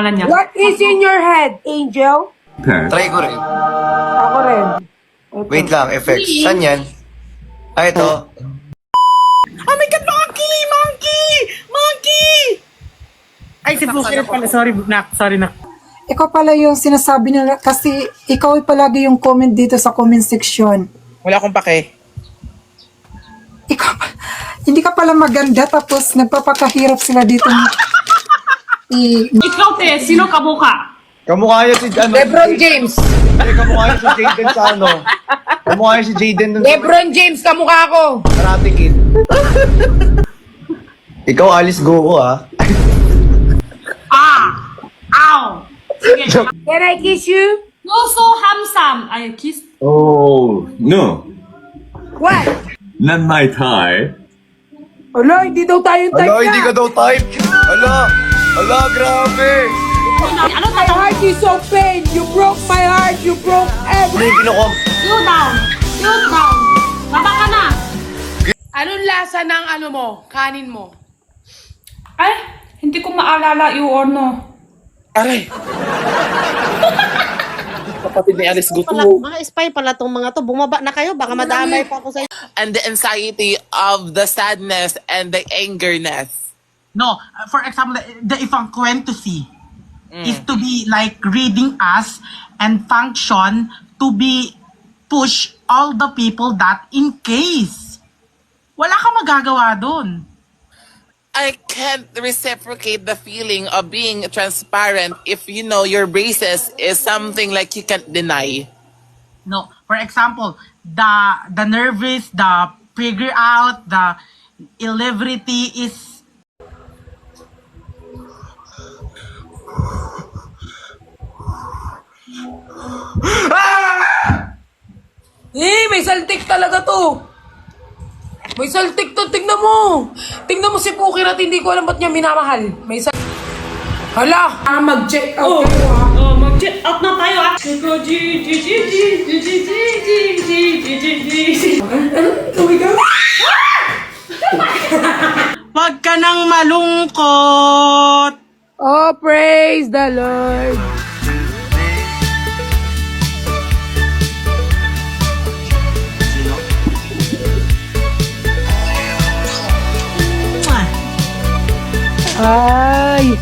What is in your head, Angel? Try ko rin. Ako rin. Wait lang, effects. Saan yan? Ah, ito. Oh my God, monkey! Monkey! Monkey! Ay, si Bukir pala. Sorry, nak. Sorry, nak. Ikaw pala yung sinasabi nila kasi ikaw ay palagi yung comment dito sa comment section. Wala akong pake. Ikaw, hindi ka pala maganda tapos nagpapakahirap sila dito. Ikaw, te, sino kamukha? Kamukha niya si Lebron James. Hindi, kamukha niya si Jaden sa ano. Kamukha niya si Jaden dun sa Lebron James, kamukha ko. Karate Kid. Ikaw, Alice Goku, ah. Ow! Sige. Can I kiss you? You're so handsome. I kiss. Oh, no, What? not my type. Ala, hindi daw tayong type Ala, hindi ka na. daw type. Ala, grabe. Ano My heart is so pain. You broke my heart. You broke Ano everything. yung kinukom? You down. You down. Baba ka na. Anong lasa ng ano mo? Kanin mo? Ay, hindi ko maalala yung ano. Aray. Kapatid ni Alice Pala, Gutu. mga spy pala tong mga to. Bumaba na kayo, baka madamay pa ako sa And the anxiety of the sadness and the angerness. No, for example, the ifang fantasy is to be like reading us and function to be push all the people that in case. Wala ka magagawa dun. I can't reciprocate the feeling of being transparent if you know your braces is something like you can't deny. No, for example, the nervous, the figure out, the illiberity is May saltik talaga to. May saltik to, tignan mo. Tignan mo si Pukir at hindi ko alam ba't niya minamahal. May saltik. Hala, mag-check out kayo ha. Oh, mag-check out na tayo ah. wag ka nang malungkot. Oh, praise the Lord. Ay.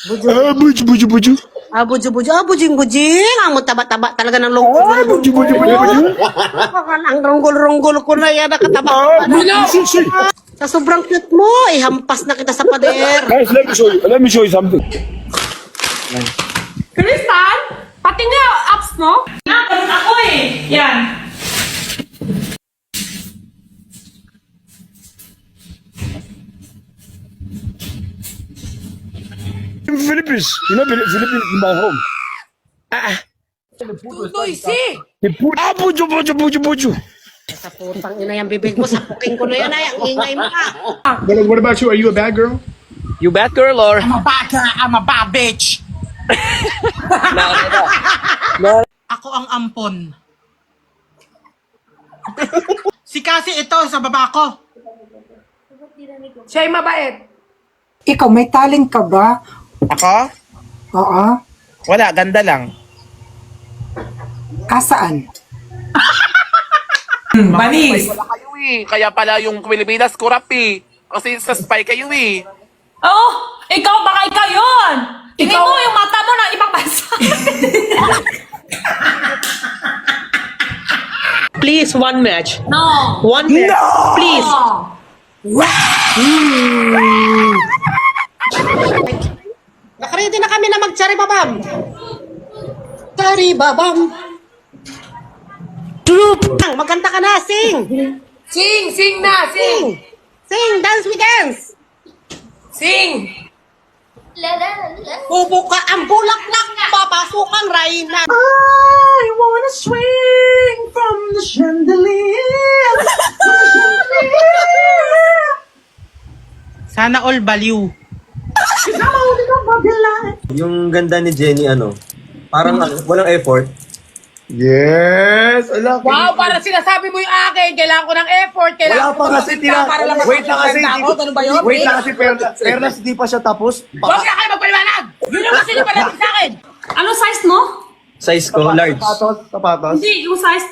bujo-bujo. Bujing. Ang taba-taba talaga ng lungkol. Bujo. Ang ronggol-ronggol ko na yan, nakataba. Sa sobrang cute mo, ihampas na kita sa pader. Guys, let me show you something. Kristal, pati nga apps, no? Ganun ako eh. Yan. In Philippines, you know Philippines is my home. Tutoy si. They put bujo. Sa putang ina yung bibig mo, sapukin ko na yan ay, ang ingay mo ka. What about you? Are you a bad girl? You bad girl or? I'm a bad girl, I'm a bad bitch. Ako ang ampon. Si Kasi ito sa baba ko. Siya'y mabait. Ikaw, may talent ka ba? Ako? Oo. Wala, ganda lang. Asaan? Manis. Wala kayo eh. Kaya pala yung Pilipinas kurap eh. Kasi sa spy kayo eh. Oh, ikaw baka ikaw yun. Tingin mo yung mata mo na ibang bansa. Please, one match. No. One match. Please. Nakaready na kami na mag-charibabam. Charibabam. Troop! Magkanta ka na, sing! Sing na, sing. Sing! Dance we dance! Sing. Bubuka ang bulaklak, papasok ang rayna. I wanna swing from the chandelier. Sana all baliw. Yung ganda ni Jenny, parang walang effort. Yes! Ala, Wow, para sinasabi mo yung akin. Kailangan ko ng effort. wala Kailangan pa ko kasi magpunta para lang Wait lang kasi. ako. Ganun ba yun? Wait lang kasi, Perlas, hindi pa siya tapos. Huwag na kayo magpaliwanag gusto niyo palatin sa akin? Ano size mo? Size ko, large. Sapatos. Hindi, yung size.